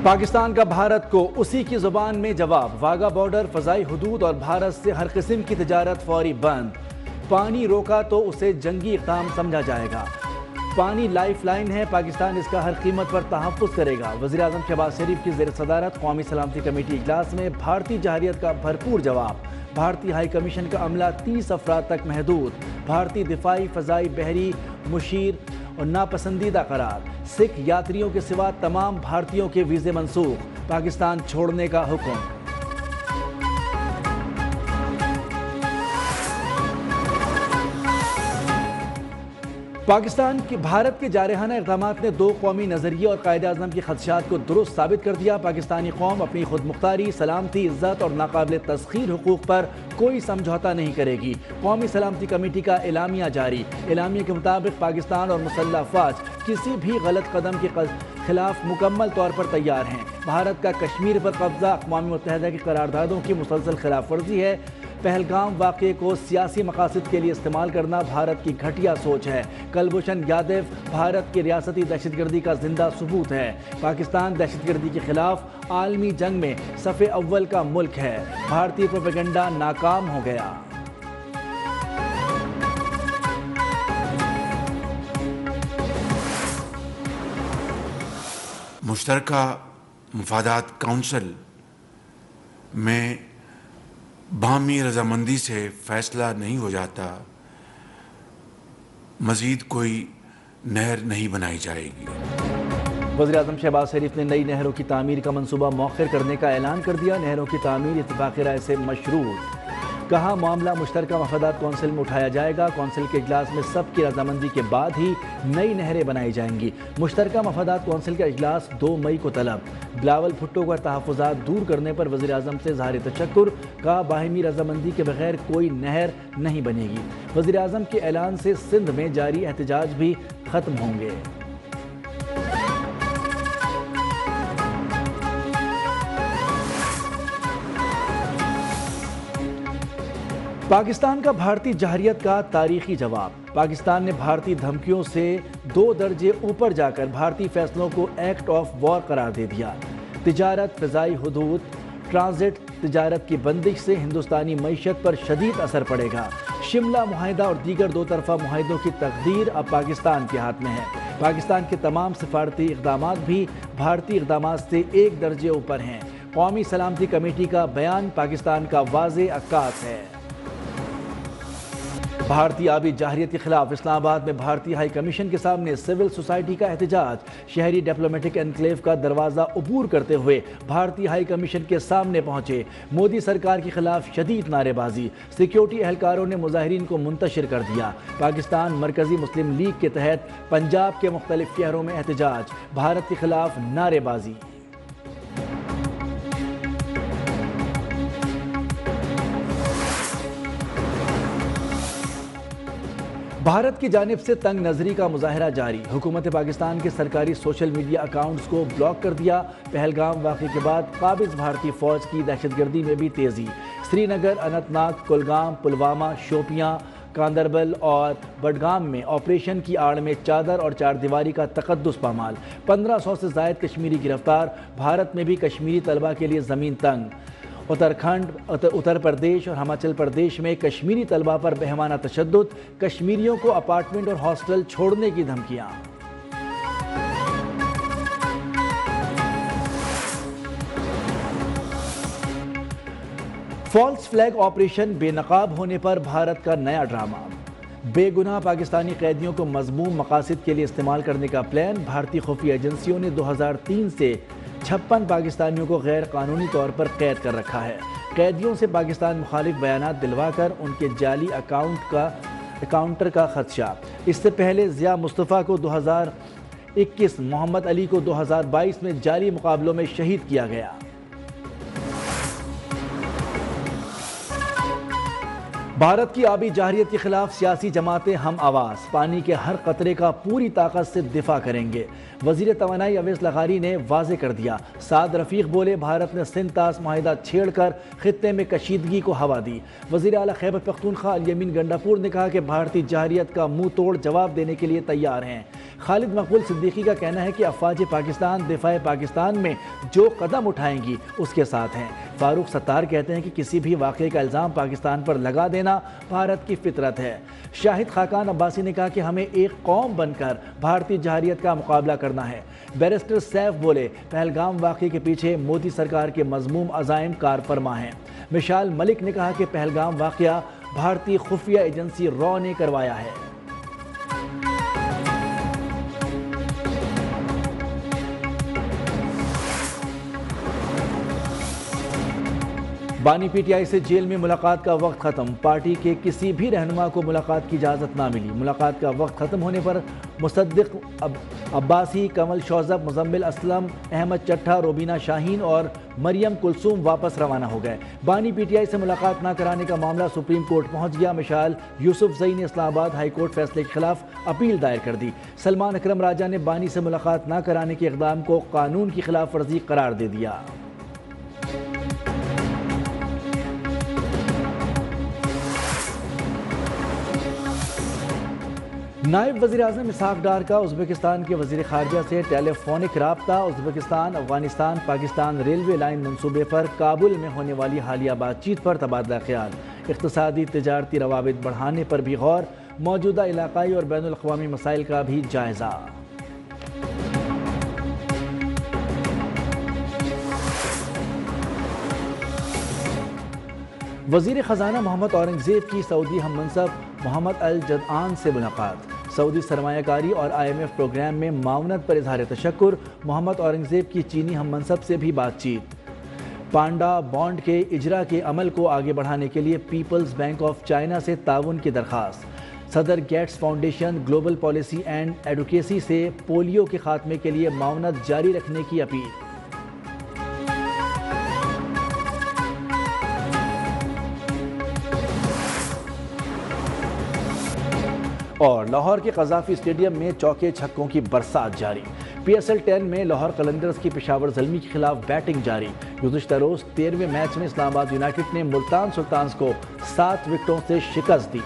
پاکستان کا بھارت کو اسی کی زبان میں جواب، واگا بارڈر، فضائی حدود اور بھارت سے ہر قسم کی تجارت فوری بند۔ پانی روکا تو اسے جنگی اقدام سمجھا جائے گا۔ پانی لائف لائن ہے، پاکستان اس کا ہر قیمت پر تحفظ کرے گا۔ وزیراعظم شہباز شریف کی زیر صدارت قومی سلامتی کمیٹی اجلاس میں بھارتی جارحیت کا بھرپور جواب۔ بھارتی ہائی کمیشن کا عملہ 30 افراد تک محدود۔ بھارتی دفاعی، فضائی، بحری مشیر اور ناپسندیدہ قرار۔ سکھ یاتریوں کے سوا تمام بھارتیوں کے ویزے منسوخ۔ پاکستان چھوڑنے کا حکم۔ بھارت کے جارحانہ اقدامات نے دو قومی نظریے اور قائد اعظم کے خدشات کو درست ثابت کر دیا۔ پاکستانی قوم اپنی خود مختاری، سلامتی، عزت اور ناقابل تسخیر حقوق پر کوئی سمجھوتا نہیں کرے گی۔ قومی سلامتی کمیٹی کا اعلامیہ جاری۔ اعلامیہ کے مطابق پاکستان اور مسلح افواج کسی بھی غلط قدم کے خلاف مکمل طور پر تیار ہیں۔ بھارت کا کشمیر پر قبضہ اقوام متحدہ کی قراردادوں کی مسلسل خلاف ورزی ہے۔ پہلگام واقعے کو سیاسی مقاصد کے لیے استعمال کرنا بھارت کی گھٹیا سوچ ہے۔ کلبھوشن یادو بھارت کی ریاستی دہشت گردی کا زندہ ثبوت ہے۔ پاکستان دہشت گردی کے خلاف عالمی جنگ میں صف اول کا ملک ہے۔ بھارتی پروپیگنڈا ناکام ہو گیا۔ مشترکہ مفادات کونسل میں باہمی رضامندی سے فیصلہ نہیں ہو جاتا، مزید کوئی نہر نہیں بنائی جائے گی۔ وزیراعظم شہباز شریف نے نئی نہروں کی تعمیر کا منصوبہ مؤخر کرنے کا اعلان کر دیا۔ نہروں کی تعمیر اتفاق رائے سے مشروط۔ کہا معاملہ مشترکہ مفادات کونسل میں اٹھایا جائے گا۔ کونسل کے اجلاس میں سب کی رضامندی کے بعد ہی نئی نہریں بنائی جائیں گی۔ مشترکہ مفادات کونسل کا اجلاس 2 مئی کو طلب۔ بلاول بھٹو کا تحفظات دور کرنے پر وزیراعظم سے اظہار تشکر۔ کہا باہمی رضامندی کے بغیر کوئی نہر نہیں بنے گی۔ وزیراعظم کے اعلان سے سندھ میں جاری احتجاج بھی ختم ہوں گے۔ پاکستان کا بھارتی جارحیت کا تاریخی جواب۔ پاکستان نے بھارتی دھمکیوں سے 2 درجے اوپر جا کر بھارتی فیصلوں کو ایکٹ آف وار قرار دے دیا۔ تجارت، فضائی حدود، ٹرانزٹ تجارت کی بندش سے ہندوستانی معیشت پر شدید اثر پڑے گا۔ شملہ معاہدہ اور دیگر 2 طرفہ معاہدوں کی تقدیر اب پاکستان کے ہاتھ میں ہے۔ پاکستان کے تمام سفارتی اقدامات بھی بھارتی اقدامات سے 1 درجے اوپر ہیں۔ قومی سلامتی کمیٹی کا بیان پاکستان کا واضح عکاس ہے۔ بھارتی آبی جارحیت کے خلاف اسلام آباد میں بھارتی ہائی کمیشن کے سامنے سول سوسائٹی کا احتجاج۔ شہری ڈپلومیٹک انکلیو کا دروازہ عبور کرتے ہوئے بھارتی ہائی کمیشن کے سامنے پہنچے۔ مودی سرکار کے خلاف شدید نعرے بازی۔ سیکیورٹی اہلکاروں نے مظاہرین کو منتشر کر دیا۔ پاکستان مرکزی مسلم لیگ کے تحت پنجاب کے مختلف شہروں میں احتجاج۔ بھارت کے خلاف نعرے بازی۔ بھارت کی جانب سے تنگ نظری کا مظاہرہ جاری۔ حکومت پاکستان کے سرکاری سوشل میڈیا اکاؤنٹس کو بلاک کر دیا۔ پہلگام واقعے کے بعد قابض بھارتی فوج کی دہشت گردی میں بھی تیزی۔ سری نگر، اننت ناگ، کلگام، پلوامہ، شوپیاں، گاندربل اور بڈگام میں آپریشن کی آڑ میں چادر اور چار دیواری کا تقدس پامال۔ 1500 سے زائد کشمیری گرفتار۔ بھارت میں بھی کشمیری طلبہ کے لیے زمین تنگ۔ اتراکھنڈ، اتر پردیش اور ہماچل پردیش میں کشمیری طلبہ پر بہمانہ تشدد۔ کشمیریوں کو اپارٹمنٹ اور ہاسٹل چھوڑنے کی دھمکیاں۔ فالس فلیگ آپریشن بے نقاب ہونے پر بھارت کا نیا ڈرامہ۔ بے گناہ پاکستانی قیدیوں کو مذموم مقاصد کے لیے استعمال کرنے کا پلان۔ بھارتی خفیہ ایجنسیوں نے 2003 سے 56 پاکستانیوں کو غیر قانونی طور پر قید کر رکھا ہے۔ قیدیوں سے پاکستان مخالف بیانات دلوا کر ان کے جعلی اکاؤنٹر کا خدشہ۔ اس سے پہلے ضیاء مصطفیٰ کو 2021، محمد علی کو 2022 میں جعلی مقابلوں میں شہید کیا گیا۔ بھارت کی آبی جارحیت کے خلاف سیاسی جماعتیں ہم آواز۔ پانی کے ہر قطرے کا پوری طاقت سے دفاع کریں گے۔ وزیر توانائی اویس لغاری نے واضح کر دیا۔ سعد رفیق بولے بھارت نے سندھ طاس معاہدہ چھیڑ کر خطے میں کشیدگی کو ہوا دی۔ وزیر اعلیٰ خیبر پختونخوا الیمین گنڈاپور نے کہا کہ بھارتی جارحیت کا منہ توڑ جواب دینے کے لیے تیار ہیں۔ خالد مقبول صدیقی کا کہنا ہے کہ افواج پاکستان دفاع پاکستان میں جو قدم اٹھائیں گی اس کے ساتھ ہیں۔ فاروق ستار کہتے ہیں کہ کسی بھی واقعے کا الزام پاکستان پر لگا دینا بھارت کی فطرت ہے۔ شاہد خاقان عباسی نے کہا کہ ہمیں ایک قوم بن کر بھارتی جارحیت کا مقابلہ کرنا ہے۔ بیرسٹر سیف بولے پہلگام واقعے کے پیچھے مودی سرکار کے مذموم عزائم کار فرما ہیں۔ مشال ملک نے کہا کہ پہلگام واقعہ بھارتی خفیہ ایجنسی را نے کروایا ہے۔ بانی پی ٹی آئی سے جیل میں ملاقات کا وقت ختم، پارٹی کے کسی بھی رہنما کو ملاقات کی اجازت نہ ملی۔ ملاقات کا وقت ختم ہونے پر مصدق عباسی، کمل شوذب، مزمل اسلم، احمد چٹھا، روبینہ شاہین اور مریم کلثوم واپس روانہ ہو گئے۔ بانی پی ٹی آئی سے ملاقات نہ کرانے کا معاملہ سپریم کورٹ پہنچ گیا۔ مشال یوسف زئی نے اسلام آباد ہائی کورٹ فیصلے کے خلاف اپیل دائر کر دی۔ سلمان اکرم راجہ نے بانی سے ملاقات نہ کرانے کے اقدام کو قانون کی خلاف ورزی قرار دے دیا۔ نائب وزیر اعظم اسحاق ڈار کا ازبکستان کے وزیر خارجہ سے ٹیلی فونک رابطہ۔ Uzbekistan Afghanistan Pakistan railway line منصوبے پر کابل میں ہونے والی حالیہ بات چیت پر تبادلہ خیال، اقتصادی تجارتی روابط بڑھانے پر بھی غور، موجودہ علاقائی اور بین الاقوامی مسائل کا بھی جائزہ۔ وزیر خزانہ محمد اورنگزیب کی سعودی ہم منصب محمد الجدعان سے ملاقات، سعودی سرمایہ کاری اور آئی ایم ایف پروگرام میں معاونت پر اظہار تشکر، محمد اورنگزیب کی چینی ہم منصب سے بھی بات چیت، پانڈا بانڈ کے اجرا کے عمل کو آگے بڑھانے کے لیے پیپلز بینک آف چائنا سے تعاون کی درخواست، صدر Gates Foundation global policy and advocacy سے پولیو کے خاتمے کے لیے معاونت جاری رکھنے کی اپیل۔ اور لاہور کے قذافی اسٹیڈیم میں چوکے چھکوں کی برسات جاری، پی ایس ایل 10 میں لاہور قلندرز کی پشاور زلمی کے خلاف بیٹنگ جاری۔ گزشتہ روز 13ویں میچ میں اسلام آباد یونائیٹڈ نے ملتان سلطانز کو 7 وکٹوں سے شکست دی۔